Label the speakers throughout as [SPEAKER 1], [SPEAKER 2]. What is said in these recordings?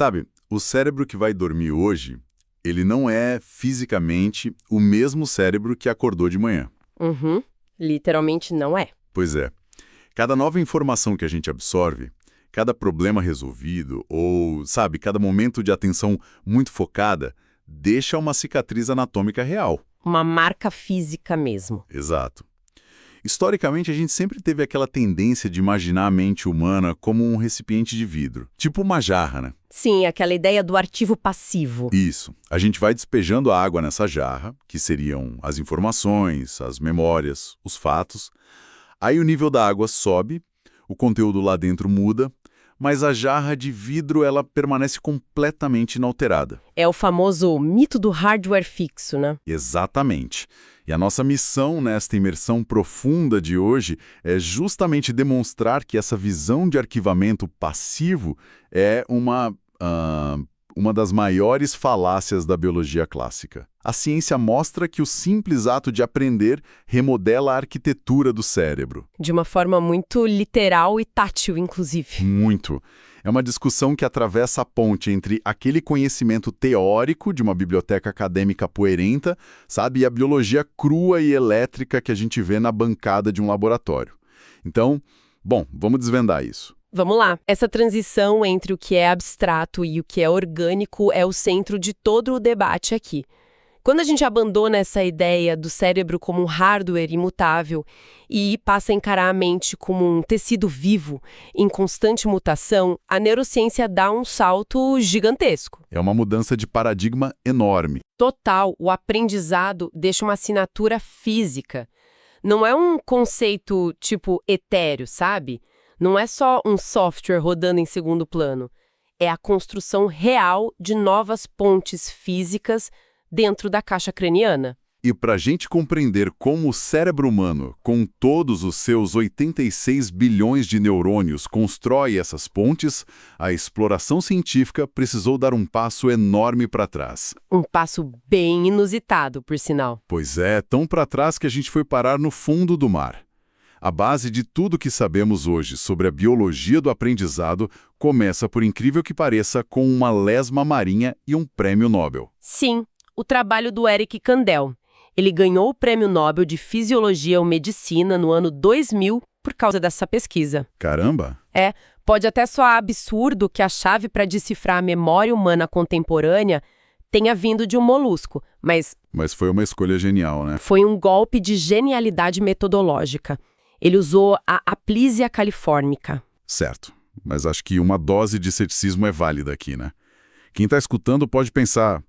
[SPEAKER 1] Sabe, o cérebro que vai dormir hoje, ele não é fisicamente o mesmo cérebro que acordou de manhã.
[SPEAKER 2] Uhum. Literalmente não é.
[SPEAKER 1] Pois é. Cada nova informação que a gente absorve, cada problema resolvido ou, sabe, cada momento de atenção muito focada, deixa uma cicatriz anatômica real.
[SPEAKER 2] Uma marca física mesmo.
[SPEAKER 1] Exato. Historicamente, a gente sempre teve aquela tendência de imaginar a mente humana como um recipiente de vidro, tipo uma jarra, né?
[SPEAKER 2] Sim, aquela ideia do arquivo passivo.
[SPEAKER 1] Isso. A gente vai despejando a água nessa jarra, que seriam as informações, as memórias, os fatos. Aí o nível da água sobe, o conteúdo lá dentro muda, mas a jarra de vidro ela permanece completamente inalterada.
[SPEAKER 2] É o famoso mito do hardware fixo, né?
[SPEAKER 1] Exatamente. E a nossa missão nesta imersão profunda de hoje é justamente demonstrar que essa visão de arquivamento passivo é uma das maiores falácias da biologia clássica. A ciência mostra que o simples ato de aprender remodela a arquitetura do cérebro.
[SPEAKER 2] De uma forma muito literal e tátil, inclusive.
[SPEAKER 1] Muito. É uma discussão que atravessa a ponte entre aquele conhecimento teórico de uma biblioteca acadêmica poeirenta, sabe, e a biologia crua e elétrica que a gente vê na bancada de um laboratório. Então, bom, vamos desvendar isso.
[SPEAKER 2] Vamos lá. Essa transição entre o que é abstrato e o que é orgânico é o centro de todo o debate aqui. Quando a gente abandona essa ideia do cérebro como um hardware imutável e passa a encarar a mente como um tecido vivo, em constante mutação, a neurociência dá um salto gigantesco.
[SPEAKER 1] É uma mudança de paradigma enorme.
[SPEAKER 2] Total, o aprendizado deixa uma assinatura física. Não é um conceito tipo etéreo, sabe? Não é só um software rodando em segundo plano. É a construção real de novas pontes físicas dentro da caixa craniana.
[SPEAKER 1] E para a gente compreender como o cérebro humano, com todos os seus 86 bilhões de neurônios, constrói essas pontes, a exploração científica precisou dar um passo enorme para trás.
[SPEAKER 2] Um passo bem inusitado, por sinal.
[SPEAKER 1] Pois é, tão para trás que a gente foi parar no fundo do mar. A base de tudo que sabemos hoje sobre a biologia do aprendizado começa, por incrível que pareça, com uma lesma marinha e um prêmio Nobel.
[SPEAKER 2] Sim, o trabalho do Eric Kandel. Ele ganhou o Prêmio Nobel de Fisiologia ou Medicina no ano 2000 por causa dessa pesquisa.
[SPEAKER 1] Caramba!
[SPEAKER 2] Pode até soar absurdo que a chave para decifrar a memória humana contemporânea tenha vindo de um molusco, mas
[SPEAKER 1] foi uma escolha genial, né?
[SPEAKER 2] foi um golpe de genialidade metodológica. Ele usou a Aplysia californica.
[SPEAKER 1] Certo, mas acho que uma dose de ceticismo é válida aqui, né? Quem está escutando pode pensar,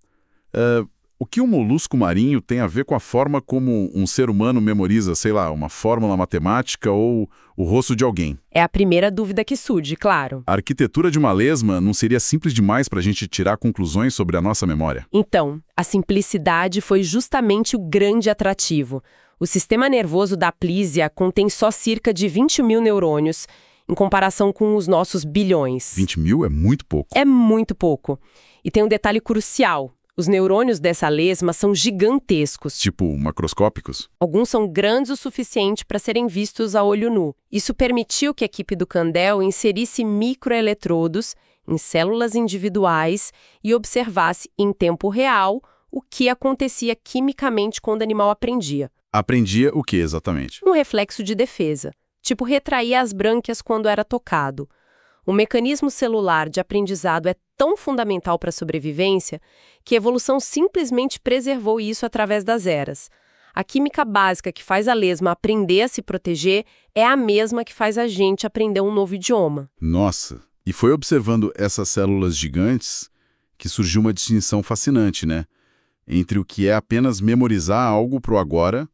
[SPEAKER 1] o que um molusco marinho tem a ver com a forma como um ser humano memoriza, sei lá, uma fórmula matemática ou o rosto de alguém?
[SPEAKER 2] É a primeira dúvida que surge, claro.
[SPEAKER 1] A arquitetura de uma lesma não seria simples demais para a gente tirar conclusões sobre a nossa memória?
[SPEAKER 2] Então, a simplicidade foi justamente o grande atrativo. O sistema nervoso da Aplysia contém só cerca de 20 mil neurônios, em comparação com os nossos bilhões.
[SPEAKER 1] 20 mil é muito pouco.
[SPEAKER 2] É muito pouco. E tem um detalhe crucial. Os neurônios dessa lesma são gigantescos.
[SPEAKER 1] Tipo macroscópicos?
[SPEAKER 2] Alguns são grandes o suficiente para serem vistos a olho nu. Isso permitiu que a equipe do Kandel inserisse microeletrodos em células individuais e observasse em tempo real o que acontecia quimicamente quando o animal aprendia.
[SPEAKER 1] Aprendia o que exatamente?
[SPEAKER 2] Um reflexo de defesa, tipo retrair as brânquias quando era tocado. O mecanismo celular de aprendizado é tão fundamental para a sobrevivência que a evolução simplesmente preservou isso através das eras. A química básica que faz a lesma aprender a se proteger é a mesma que faz a gente aprender um novo idioma.
[SPEAKER 1] Nossa! E foi observando essas células gigantes que surgiu uma distinção fascinante, né? Entre o que é apenas memorizar algo para o agora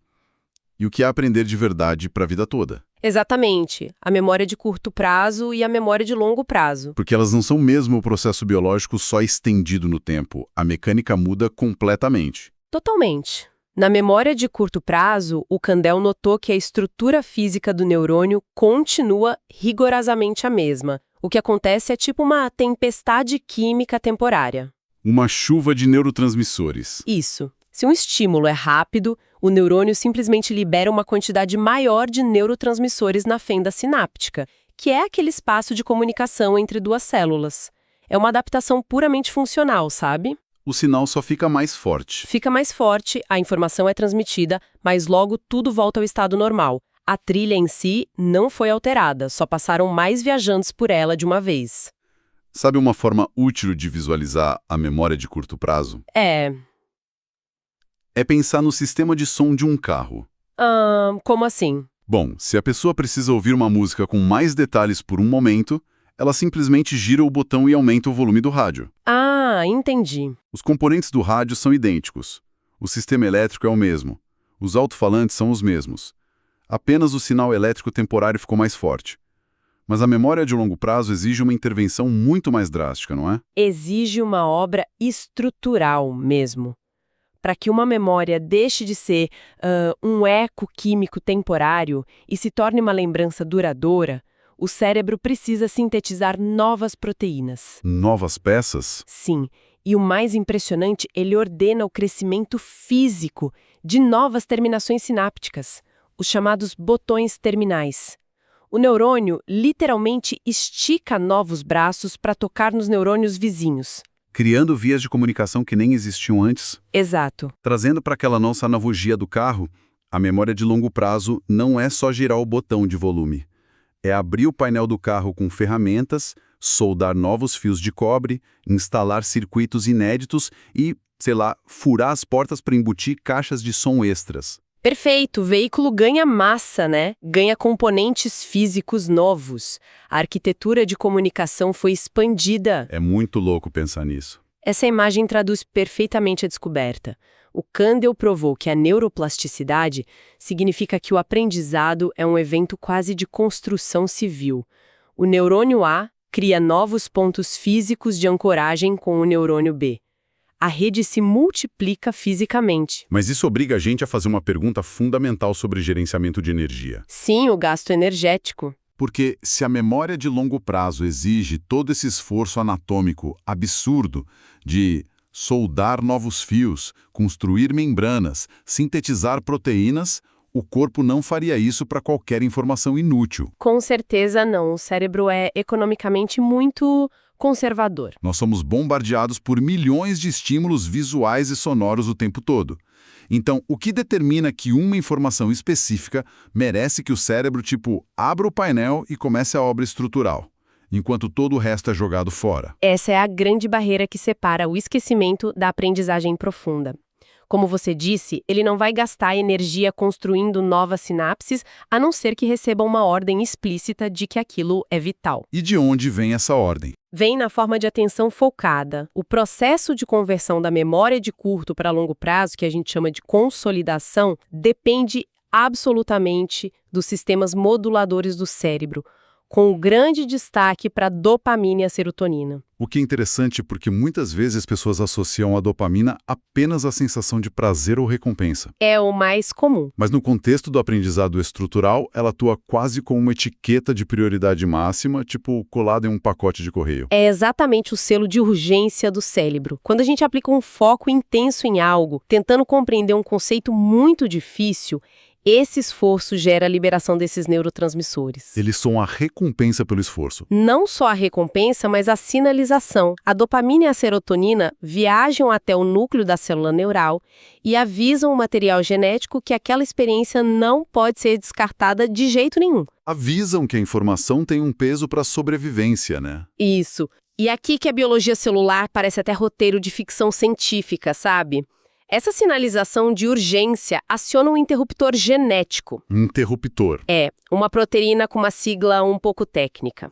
[SPEAKER 1] e o que é aprender de verdade para a vida toda.
[SPEAKER 2] Exatamente. A memória de curto prazo e a memória de longo prazo.
[SPEAKER 1] Porque elas não são mesmo o processo biológico só estendido no tempo. A mecânica muda completamente.
[SPEAKER 2] Totalmente. Na memória de curto prazo, o Kandel notou que a estrutura física do neurônio continua rigorosamente a mesma. O que acontece é tipo uma tempestade química temporária.
[SPEAKER 1] Uma chuva de neurotransmissores.
[SPEAKER 2] Isso. Se um estímulo é rápido, o neurônio simplesmente libera uma quantidade maior de neurotransmissores na fenda sináptica, que é aquele espaço de comunicação entre duas células. É uma adaptação puramente funcional, sabe?
[SPEAKER 1] O sinal só fica mais forte.
[SPEAKER 2] Fica mais forte, a informação é transmitida, mas logo tudo volta ao estado normal. A trilha em si não foi alterada, só passaram mais viajantes por ela de uma vez.
[SPEAKER 1] Sabe uma forma útil de visualizar a memória de curto prazo?
[SPEAKER 2] É.
[SPEAKER 1] É pensar no sistema de som de um carro.
[SPEAKER 2] Como assim?
[SPEAKER 1] Bom, se a pessoa precisa ouvir uma música com mais detalhes por um momento, ela simplesmente gira o botão e aumenta o volume do rádio.
[SPEAKER 2] Ah, entendi.
[SPEAKER 1] Os componentes do rádio são idênticos. O sistema elétrico é o mesmo. Os alto-falantes são os mesmos. Apenas o sinal elétrico temporário ficou mais forte. Mas a memória de longo prazo exige uma intervenção muito mais drástica, não é?
[SPEAKER 2] Exige uma obra estrutural mesmo. Para que uma memória deixe de ser um eco químico temporário e se torne uma lembrança duradoura, o cérebro precisa sintetizar novas proteínas.
[SPEAKER 1] Novas peças?
[SPEAKER 2] Sim, e o mais impressionante, ele ordena o crescimento físico de novas terminações sinápticas, os chamados botões terminais. O neurônio literalmente estica novos braços para tocar nos neurônios vizinhos.
[SPEAKER 1] Criando vias de comunicação que nem existiam antes.
[SPEAKER 2] Exato.
[SPEAKER 1] Trazendo para aquela nossa analogia do carro, a memória de longo prazo não é só girar o botão de volume. É abrir o painel do carro com ferramentas, soldar novos fios de cobre, instalar circuitos inéditos e, furar as portas para embutir caixas de som extras.
[SPEAKER 2] Perfeito, o veículo ganha massa, né? Ganha componentes físicos novos. A arquitetura de comunicação foi expandida.
[SPEAKER 1] É muito louco pensar nisso.
[SPEAKER 2] Essa imagem traduz perfeitamente a descoberta. O Kandel provou que a neuroplasticidade significa que o aprendizado é um evento quase de construção civil. O neurônio A cria novos pontos físicos de ancoragem com o neurônio B. A rede se multiplica fisicamente.
[SPEAKER 1] Mas isso obriga a gente a fazer uma pergunta fundamental sobre gerenciamento de energia.
[SPEAKER 2] Sim, o gasto energético.
[SPEAKER 1] Porque se a memória de longo prazo exige todo esse esforço anatômico absurdo de soldar novos fios, construir membranas, sintetizar proteínas, o corpo não faria isso para qualquer informação inútil.
[SPEAKER 2] Com certeza não. O cérebro é economicamente muito conservador.
[SPEAKER 1] Nós somos bombardeados por milhões de estímulos visuais e sonoros o tempo todo. Então, o que determina que uma informação específica merece que o cérebro, abra o painel e comece a obra estrutural, enquanto todo o resto é jogado fora?
[SPEAKER 2] Essa é a grande barreira que separa o esquecimento da aprendizagem profunda. Como você disse, ele não vai gastar energia construindo novas sinapses, a não ser que receba uma ordem explícita de que aquilo é vital.
[SPEAKER 1] E de onde vem essa ordem?
[SPEAKER 2] Vem na forma de atenção focada. O processo de conversão da memória de curto para longo prazo, que a gente chama de consolidação, depende absolutamente dos sistemas moduladores do cérebro, com grande destaque para a dopamina e a serotonina.
[SPEAKER 1] O que é interessante porque muitas vezes as pessoas associam a dopamina apenas à sensação de prazer ou recompensa.
[SPEAKER 2] É o mais comum.
[SPEAKER 1] Mas no contexto do aprendizado estrutural, ela atua quase como uma etiqueta de prioridade máxima, colada em um pacote de correio.
[SPEAKER 2] É exatamente o selo de urgência do cérebro. Quando a gente aplica um foco intenso em algo, tentando compreender um conceito muito difícil, esse esforço gera a liberação desses neurotransmissores.
[SPEAKER 1] Eles são a recompensa pelo esforço.
[SPEAKER 2] Não só a recompensa, mas a sinalização. A dopamina e a serotonina viajam até o núcleo da célula neural e avisam o material genético que aquela experiência não pode ser descartada de jeito nenhum.
[SPEAKER 1] Avisam que a informação tem um peso para a sobrevivência, né?
[SPEAKER 2] Isso. E aqui que a biologia celular parece até roteiro de ficção científica, sabe? Essa sinalização de urgência aciona um interruptor genético.
[SPEAKER 1] Interruptor.
[SPEAKER 2] É, uma proteína com uma sigla um pouco técnica.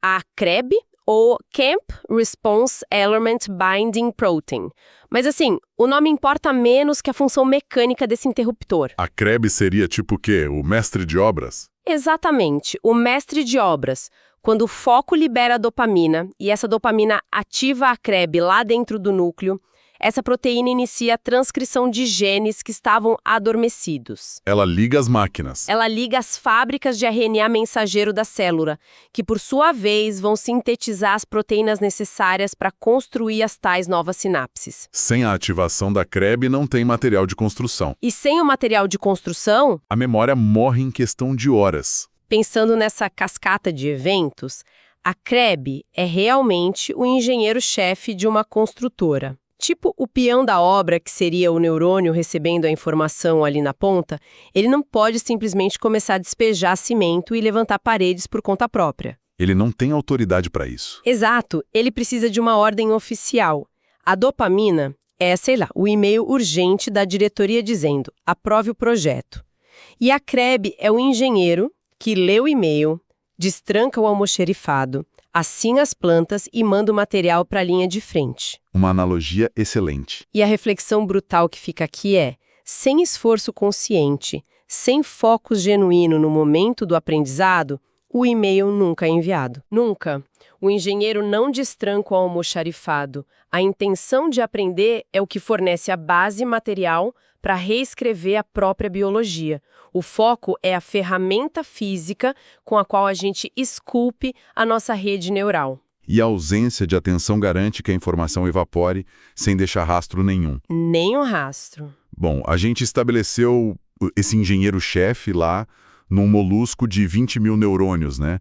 [SPEAKER 2] A CREB, ou Camp Response Element Binding Protein. Mas assim, o nome importa menos que a função mecânica desse interruptor.
[SPEAKER 1] A CREB seria o quê? O mestre de obras?
[SPEAKER 2] Exatamente, o mestre de obras. Quando o foco libera a dopamina e essa dopamina ativa a CREB lá dentro do núcleo, essa proteína inicia a transcrição de genes que estavam adormecidos.
[SPEAKER 1] Ela liga as máquinas.
[SPEAKER 2] Ela liga as fábricas de RNA mensageiro da célula, que por sua vez vão sintetizar as proteínas necessárias para construir as tais novas sinapses.
[SPEAKER 1] Sem a ativação da CREB não tem material de construção.
[SPEAKER 2] E sem o material de construção,
[SPEAKER 1] a memória morre em questão de horas.
[SPEAKER 2] Pensando nessa cascata de eventos, A CREB é realmente o engenheiro-chefe de uma construtora. Tipo o peão da obra, que seria o neurônio recebendo a informação ali na ponta, ele não pode simplesmente começar a despejar cimento e levantar paredes por conta própria.
[SPEAKER 1] Ele não tem autoridade para isso.
[SPEAKER 2] Exato, ele precisa de uma ordem oficial. A dopamina é, o e-mail urgente da diretoria dizendo: aprove o projeto. E a CREB é o engenheiro que lê o e-mail, destranca o almoxerifado, assina as plantas e manda o material para a linha de frente.
[SPEAKER 1] Uma analogia excelente.
[SPEAKER 2] E a reflexão brutal que fica aqui é: sem esforço consciente, sem foco genuíno no momento do aprendizado, o e-mail nunca é enviado. Nunca. O engenheiro não destranca o almoxarifado. A intenção de aprender é o que fornece a base material para reescrever a própria biologia. O foco é a ferramenta física com a qual a gente esculpe a nossa rede neural.
[SPEAKER 1] E a ausência de atenção garante que a informação evapore sem deixar rastro nenhum.
[SPEAKER 2] Nem um rastro.
[SPEAKER 1] Bom, a gente estabeleceu esse engenheiro-chefe lá num molusco de 20 mil neurônios, né?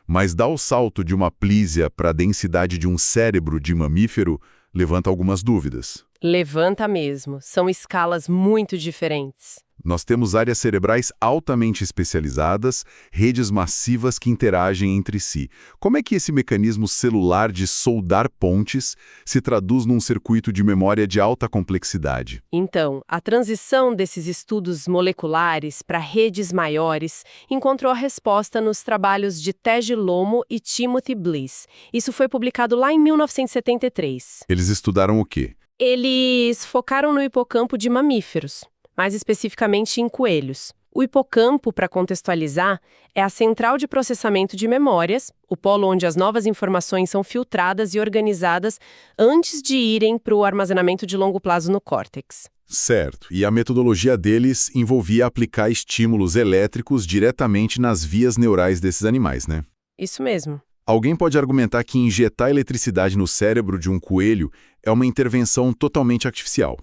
[SPEAKER 1] Mas dar o salto de uma plísia para a densidade de um cérebro de mamífero levanta algumas dúvidas.
[SPEAKER 2] Levanta mesmo. São escalas muito diferentes.
[SPEAKER 1] Nós temos áreas cerebrais altamente especializadas, redes massivas que interagem entre si. Como é que esse mecanismo celular de soldar pontes se traduz num circuito de memória de alta complexidade?
[SPEAKER 2] Então, a transição desses estudos moleculares para redes maiores encontrou a resposta nos trabalhos de Tej Lomo e Timothy Bliss. Isso foi publicado lá em 1973.
[SPEAKER 1] Eles estudaram o quê?
[SPEAKER 2] Eles focaram no hipocampo de mamíferos, mais especificamente em coelhos. O hipocampo, para contextualizar, é a central de processamento de memórias, o polo onde as novas informações são filtradas e organizadas antes de irem para o armazenamento de longo prazo no córtex.
[SPEAKER 1] Certo. E a metodologia deles envolvia aplicar estímulos elétricos diretamente nas vias neurais desses animais, né?
[SPEAKER 2] Isso mesmo.
[SPEAKER 1] Alguém pode argumentar que injetar eletricidade no cérebro de um coelho é uma intervenção totalmente artificial.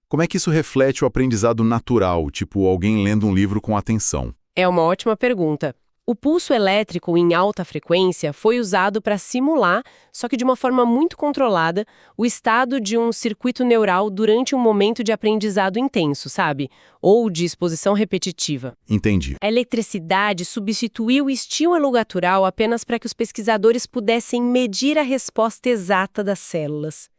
[SPEAKER 1] Como é que isso reflete o aprendizado natural, tipo alguém lendo um livro com atenção?
[SPEAKER 2] É uma ótima pergunta. O pulso elétrico em alta frequência foi usado para simular, só que de uma forma muito controlada, o estado de um circuito neural durante um momento de aprendizado intenso, sabe? Ou de exposição repetitiva.
[SPEAKER 1] Entendi.
[SPEAKER 2] A eletricidade substituiu o estímulo natural apenas para que os pesquisadores pudessem medir a resposta exata das células.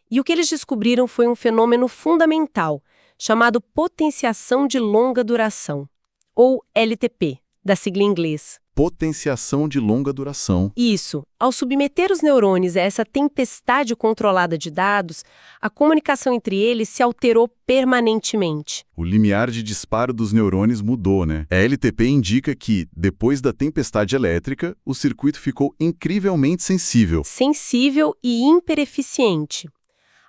[SPEAKER 2] E o que eles descobriram foi um fenômeno fundamental, chamado potenciação de longa duração, ou LTP, da sigla em inglês.
[SPEAKER 1] Potenciação de longa duração.
[SPEAKER 2] Isso. Ao submeter os neurônios a essa tempestade controlada de dados, a comunicação entre eles se alterou permanentemente.
[SPEAKER 1] O limiar de disparo dos neurônios mudou, né? A LTP indica que, depois da tempestade elétrica, o circuito ficou incrivelmente sensível.
[SPEAKER 2] Sensível e hipereficiente.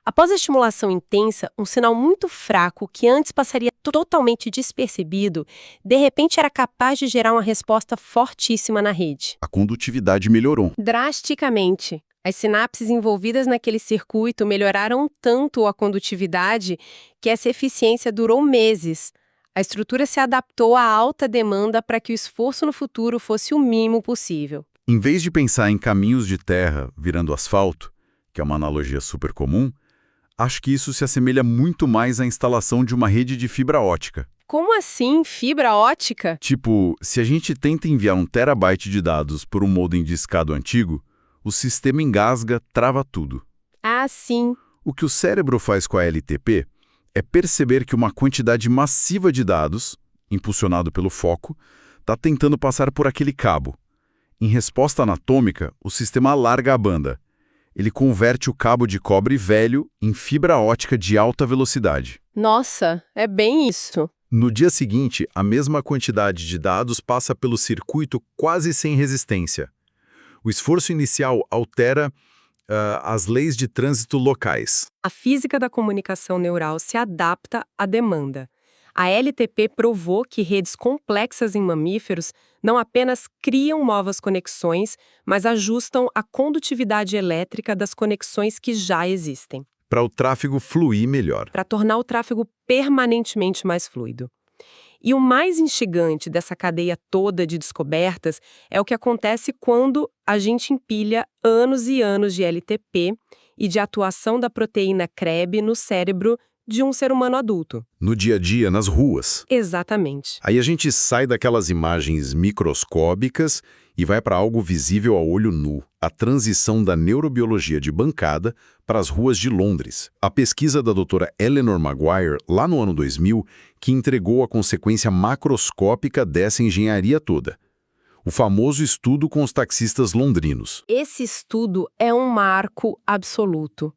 [SPEAKER 2] Após a estimulação intensa, um sinal muito fraco que antes passaria totalmente despercebido, de repente era capaz de gerar uma resposta fortíssima na rede.
[SPEAKER 1] A condutividade melhorou.
[SPEAKER 2] Drasticamente. As sinapses envolvidas naquele circuito melhoraram tanto a condutividade que essa eficiência durou meses. A estrutura se adaptou à alta demanda para que o esforço no futuro fosse o mínimo possível.
[SPEAKER 1] Em vez de pensar em caminhos de terra virando asfalto, que é uma analogia super comum, acho que isso se assemelha muito mais à instalação de uma rede de fibra ótica.
[SPEAKER 2] Como assim, fibra ótica?
[SPEAKER 1] Tipo, se a gente tenta enviar 1 terabyte de dados por um modem discado antigo, o sistema engasga, trava tudo.
[SPEAKER 2] Ah, sim.
[SPEAKER 1] O que o cérebro faz com a LTP é perceber que uma quantidade massiva de dados, impulsionado pelo foco, está tentando passar por aquele cabo. Em resposta anatômica, o sistema alarga a banda. Ele converte o cabo de cobre velho em fibra ótica de alta velocidade.
[SPEAKER 2] Nossa, é bem isso.
[SPEAKER 1] No dia seguinte, a mesma quantidade de dados passa pelo circuito quase sem resistência. O esforço inicial altera as leis de trânsito locais.
[SPEAKER 2] A física da comunicação neural se adapta à demanda. A LTP provou que redes complexas em mamíferos não apenas criam novas conexões, mas ajustam a condutividade elétrica das conexões que já existem.
[SPEAKER 1] Para o tráfego fluir melhor.
[SPEAKER 2] Para tornar o tráfego permanentemente mais fluido. E o mais instigante dessa cadeia toda de descobertas é o que acontece quando a gente empilha anos e anos de LTP e de atuação da proteína CREB no cérebro de um ser humano adulto.
[SPEAKER 1] No dia a dia, nas ruas.
[SPEAKER 2] Exatamente.
[SPEAKER 1] Aí a gente sai daquelas imagens microscópicas e vai para algo visível a olho nu, a transição da neurobiologia de bancada para as ruas de Londres. A pesquisa da doutora Eleanor Maguire, lá no ano 2000, que entregou a consequência macroscópica dessa engenharia toda. O famoso estudo com os taxistas londrinos.
[SPEAKER 2] Esse estudo é um marco absoluto.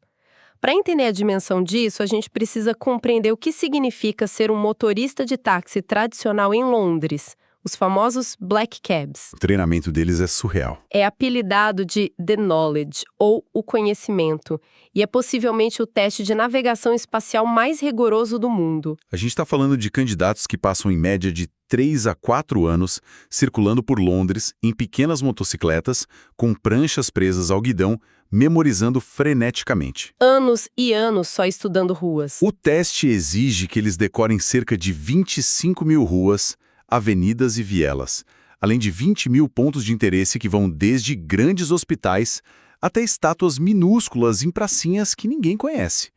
[SPEAKER 2] Para entender a dimensão disso, a gente precisa compreender o que significa ser um motorista de táxi tradicional em Londres, os famosos Black Cabs.
[SPEAKER 1] O treinamento deles é surreal.
[SPEAKER 2] É apelidado de The Knowledge, ou o conhecimento, e é possivelmente o teste de navegação espacial mais rigoroso do mundo.
[SPEAKER 1] A gente está falando de candidatos que passam em média de 3 a 4 anos circulando por Londres em pequenas motocicletas com pranchas presas ao guidão, memorizando freneticamente.
[SPEAKER 2] Anos e anos só estudando ruas.
[SPEAKER 1] O teste exige que eles decorem cerca de 25 mil ruas, avenidas e vielas, além de 20 mil pontos de interesse que vão desde grandes hospitais até estátuas minúsculas em pracinhas que ninguém conhece.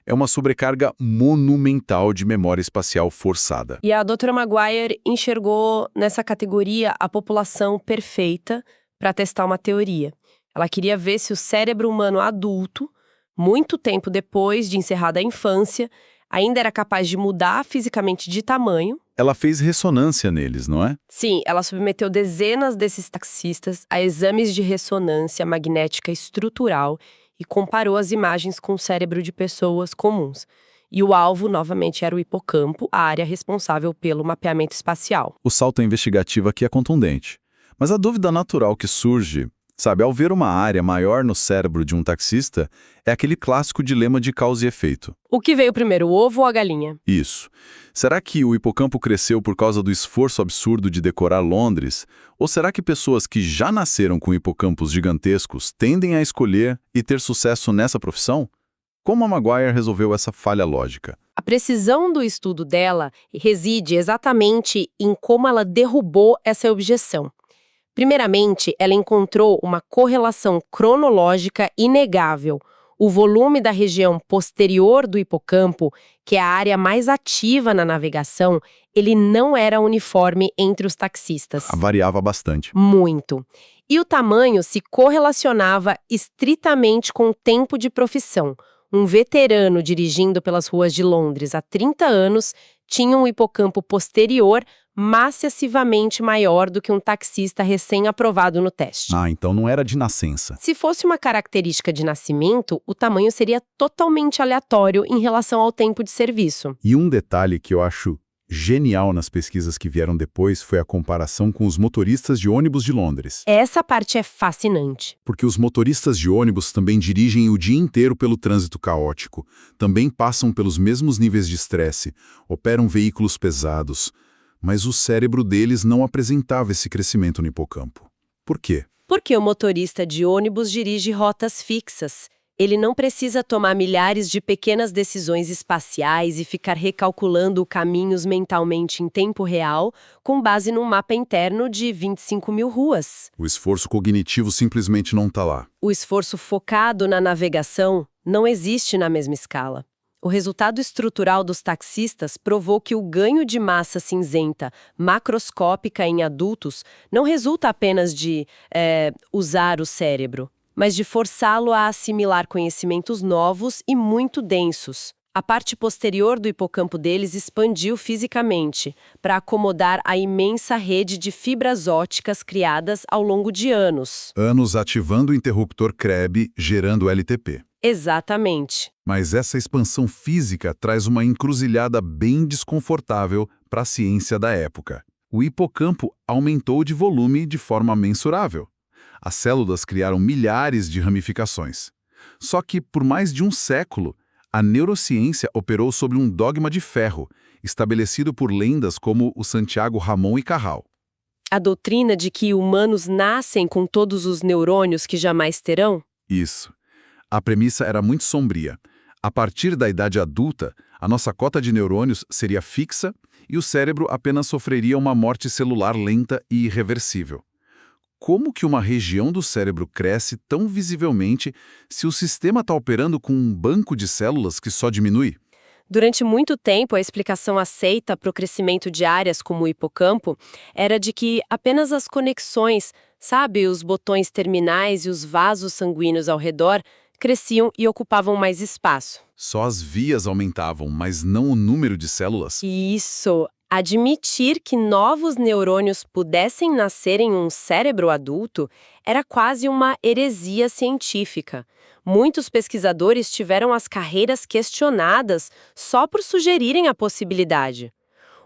[SPEAKER 1] É uma sobrecarga monumental de memória espacial forçada.
[SPEAKER 2] E a doutora Maguire enxergou nessa categoria a população perfeita para testar uma teoria. Ela queria ver se o cérebro humano adulto, muito tempo depois de encerrada a infância, ainda era capaz de mudar fisicamente de tamanho.
[SPEAKER 1] Ela fez ressonância neles, não é?
[SPEAKER 2] Sim, ela submeteu dezenas desses taxistas a exames de ressonância magnética estrutural e comparou as imagens com o cérebro de pessoas comuns. E o alvo, novamente, era o hipocampo, a área responsável pelo mapeamento espacial.
[SPEAKER 1] O salto investigativo aqui é contundente. Mas a dúvida natural que surge, sabe, ao ver uma área maior no cérebro de um taxista, é aquele clássico dilema de causa e efeito.
[SPEAKER 2] O que veio primeiro, o ovo ou a galinha?
[SPEAKER 1] Isso. Será que o hipocampo cresceu por causa do esforço absurdo de decorar Londres? Ou será que pessoas que já nasceram com hipocampos gigantescos tendem a escolher e ter sucesso nessa profissão? Como a Maguire resolveu essa falha lógica?
[SPEAKER 2] A precisão do estudo dela reside exatamente em como ela derrubou essa objeção. Primeiramente, ela encontrou uma correlação cronológica inegável. O volume da região posterior do hipocampo, que é a área mais ativa na navegação, ele não era uniforme entre os taxistas.
[SPEAKER 1] Variava bastante.
[SPEAKER 2] Muito. E o tamanho se correlacionava estritamente com o tempo de profissão. Um veterano dirigindo pelas ruas de Londres há 30 anos tinha um hipocampo posterior massivamente maior do que um taxista recém-aprovado no teste.
[SPEAKER 1] Então não era de nascença.
[SPEAKER 2] Se fosse uma característica de nascimento, o tamanho seria totalmente aleatório em relação ao tempo de serviço.
[SPEAKER 1] E um detalhe que eu acho genial nas pesquisas que vieram depois foi a comparação com os motoristas de ônibus de Londres.
[SPEAKER 2] Essa parte é fascinante.
[SPEAKER 1] Porque os motoristas de ônibus também dirigem o dia inteiro pelo trânsito caótico, também passam pelos mesmos níveis de estresse, operam veículos pesados, mas o cérebro deles não apresentava esse crescimento no hipocampo. Por quê?
[SPEAKER 2] Porque o motorista de ônibus dirige rotas fixas. Ele não precisa tomar milhares de pequenas decisões espaciais e ficar recalculando caminhos mentalmente em tempo real, com base num mapa interno de 25 mil ruas.
[SPEAKER 1] O esforço cognitivo simplesmente não está lá.
[SPEAKER 2] O esforço focado na navegação não existe na mesma escala. O resultado estrutural dos taxistas provou que o ganho de massa cinzenta macroscópica em adultos não resulta apenas de usar o cérebro, mas de forçá-lo a assimilar conhecimentos novos e muito densos. A parte posterior do hipocampo deles expandiu fisicamente para acomodar a imensa rede de fibras ópticas criadas ao longo de anos.
[SPEAKER 1] Anos ativando o interruptor CREB, gerando LTP.
[SPEAKER 2] Exatamente.
[SPEAKER 1] Mas essa expansão física traz uma encruzilhada bem desconfortável para a ciência da época. O hipocampo aumentou de volume de forma mensurável. As células criaram milhares de ramificações. Só que, por mais de um século, a neurociência operou sobre um dogma de ferro, estabelecido por lendas como o Santiago Ramon y Cajal.
[SPEAKER 2] A doutrina de que humanos nascem com todos os neurônios que jamais terão?
[SPEAKER 1] Isso. A premissa era muito sombria. A partir da idade adulta, A nossa cota de neurônios seria fixa e o cérebro apenas sofreria uma morte celular lenta e irreversível. Como que uma região do cérebro cresce tão visivelmente se o sistema está operando com um banco de células que só diminui?
[SPEAKER 2] Durante muito tempo, a explicação aceita para o crescimento de áreas como o hipocampo era de que apenas as conexões, sabe, os botões terminais e os vasos sanguíneos ao redor, cresciam e ocupavam mais espaço.
[SPEAKER 1] Só as vias aumentavam, mas não o número de células?
[SPEAKER 2] Isso, admitir que novos neurônios pudessem nascer em um cérebro adulto era quase uma heresia científica. Muitos pesquisadores tiveram as carreiras questionadas só por sugerirem a possibilidade.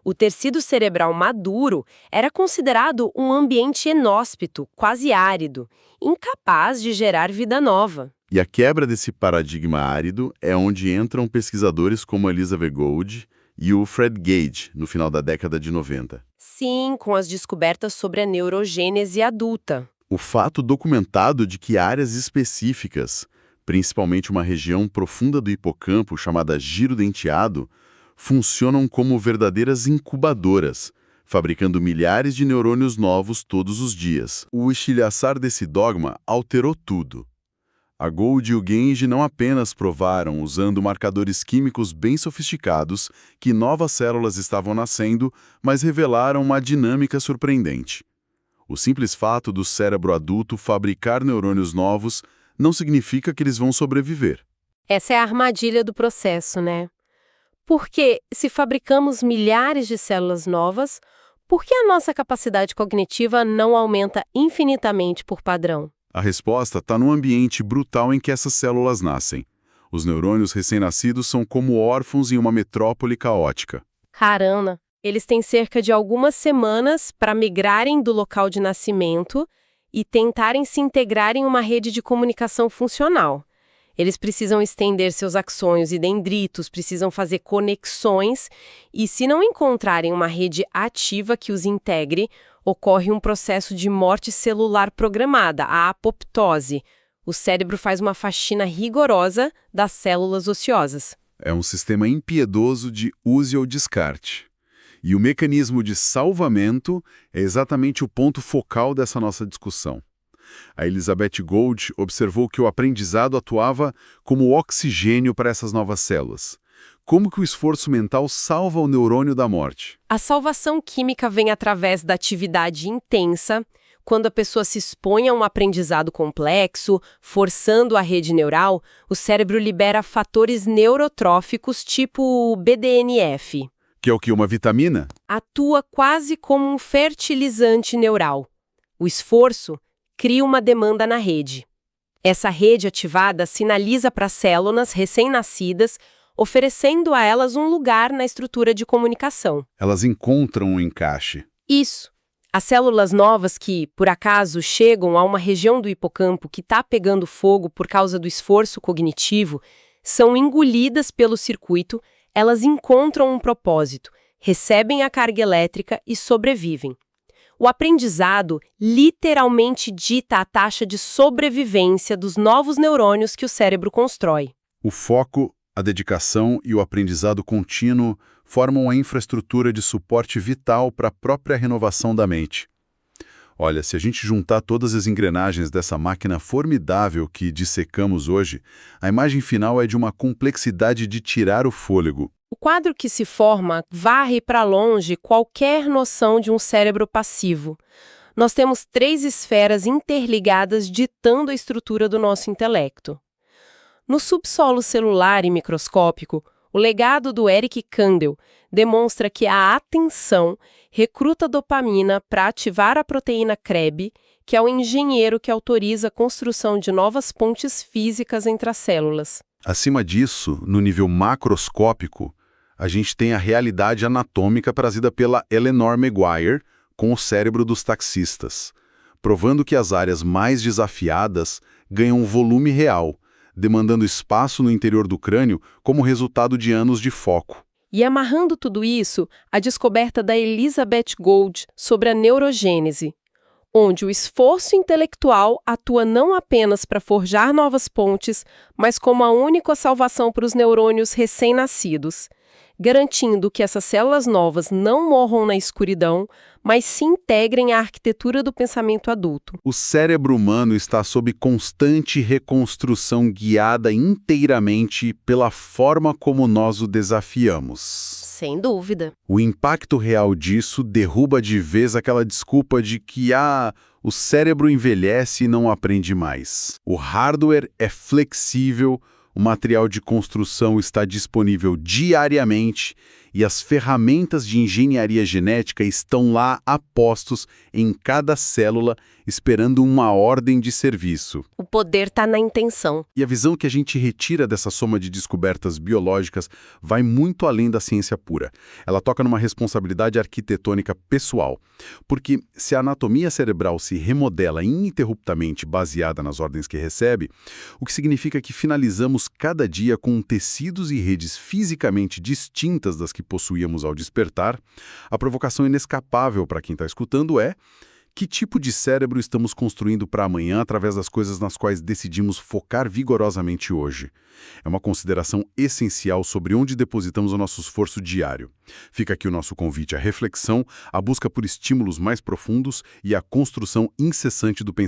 [SPEAKER 2] O tecido cerebral maduro era considerado um ambiente inóspito, quase árido, incapaz de gerar vida nova.
[SPEAKER 1] E a quebra desse paradigma árido é onde entram pesquisadores como Elizabeth Gould e o Fred Gage, no final da década de 90.
[SPEAKER 2] Sim, com as descobertas sobre a neurogênese adulta.
[SPEAKER 1] O fato documentado de que áreas específicas, principalmente uma região profunda do hipocampo chamada giro denteado, funcionam como verdadeiras incubadoras, fabricando milhares de neurônios novos todos os dias. O estilhaçar desse dogma alterou tudo. A Gould e o Genge não apenas provaram, usando marcadores químicos bem sofisticados, que novas células estavam nascendo, mas revelaram uma dinâmica surpreendente. O simples fato do cérebro adulto fabricar neurônios novos não significa que eles vão sobreviver.
[SPEAKER 2] Essa é a armadilha do processo, né? Porque se fabricamos milhares de células novas, por que a nossa capacidade cognitiva não aumenta infinitamente por padrão?
[SPEAKER 1] A resposta está no ambiente brutal em que essas células nascem. Os neurônios recém-nascidos são como órfãos em uma metrópole caótica.
[SPEAKER 2] Caramba, eles têm cerca de algumas semanas para migrarem do local de nascimento e tentarem se integrar em uma rede de comunicação funcional. Eles precisam estender seus axônios e dendritos, precisam fazer conexões e, se não encontrarem uma rede ativa que os integre, ocorre um processo de morte celular programada, a apoptose. O cérebro faz uma faxina rigorosa das células ociosas.
[SPEAKER 1] É um sistema impiedoso de use ou descarte. E o mecanismo de salvamento é exatamente o ponto focal dessa nossa discussão. A Elizabeth Gould observou que o aprendizado atuava como oxigênio para essas novas células. Como que o esforço mental salva o neurônio da morte?
[SPEAKER 2] A salvação química vem através da atividade intensa, quando a pessoa se expõe a um aprendizado complexo, forçando a rede neural, o cérebro libera fatores neurotróficos tipo BDNF.
[SPEAKER 1] Que é o que? Uma vitamina?
[SPEAKER 2] Atua quase como um fertilizante neural. O esforço cria uma demanda na rede. Essa rede ativada sinaliza para as células recém-nascidas, oferecendo a elas um lugar na estrutura de comunicação.
[SPEAKER 1] Elas encontram um encaixe.
[SPEAKER 2] Isso. As células novas que, por acaso, chegam a uma região do hipocampo que está pegando fogo por causa do esforço cognitivo, são engolidas pelo circuito, elas encontram um propósito, recebem a carga elétrica e sobrevivem. O aprendizado literalmente dita a taxa de sobrevivência dos novos neurônios que o cérebro constrói.
[SPEAKER 1] O foco, a dedicação e o aprendizado contínuo formam a infraestrutura de suporte vital para a própria renovação da mente. Olha, se a gente juntar todas as engrenagens dessa máquina formidável que dissecamos hoje, a imagem final é de uma complexidade de tirar o fôlego.
[SPEAKER 2] O quadro que se forma varre para longe qualquer noção de um cérebro passivo. Nós temos 3 esferas interligadas ditando a estrutura do nosso intelecto. No subsolo celular e microscópico, o legado do Eric Kandel demonstra que a atenção recruta dopamina para ativar a proteína CREB, que é o engenheiro que autoriza a construção de novas pontes físicas entre as células.
[SPEAKER 1] Acima disso, no nível macroscópico, a gente tem a realidade anatômica trazida pela Eleanor Maguire com o cérebro dos taxistas, provando que as áreas mais desafiadas ganham volume real, demandando espaço no interior do crânio como resultado de anos de foco.
[SPEAKER 2] E amarrando tudo isso, a descoberta da Elizabeth Gould sobre a neurogênese. onde o esforço intelectual atua não apenas para forjar novas pontes, mas como a única salvação para os neurônios recém-nascidos, garantindo que essas células novas não morram na escuridão, mas se integrem à arquitetura do pensamento adulto.
[SPEAKER 1] O cérebro humano está sob constante reconstrução guiada inteiramente pela forma como nós o desafiamos.
[SPEAKER 2] Sem dúvida.
[SPEAKER 1] O impacto real disso derruba de vez aquela desculpa de que o cérebro envelhece e não aprende mais. O hardware é flexível, o material de construção está disponível diariamente e as ferramentas de engenharia genética estão lá a postos em cada célula, esperando uma ordem de serviço.
[SPEAKER 2] O poder está na intenção.
[SPEAKER 1] E a visão que a gente retira dessa soma de descobertas biológicas vai muito além da ciência pura. Ela toca numa responsabilidade arquitetônica pessoal. Porque se a anatomia cerebral se remodela ininterruptamente baseada nas ordens que recebe, o que significa que finalizamos cada dia com tecidos e redes fisicamente distintas das que possuíamos ao despertar, a provocação inescapável para quem está escutando é: que tipo de cérebro estamos construindo para amanhã através das coisas nas quais decidimos focar vigorosamente hoje? É uma consideração essencial sobre onde depositamos o nosso esforço diário. Fica aqui o nosso convite à reflexão, à busca por estímulos mais profundos e à construção incessante do pensamento.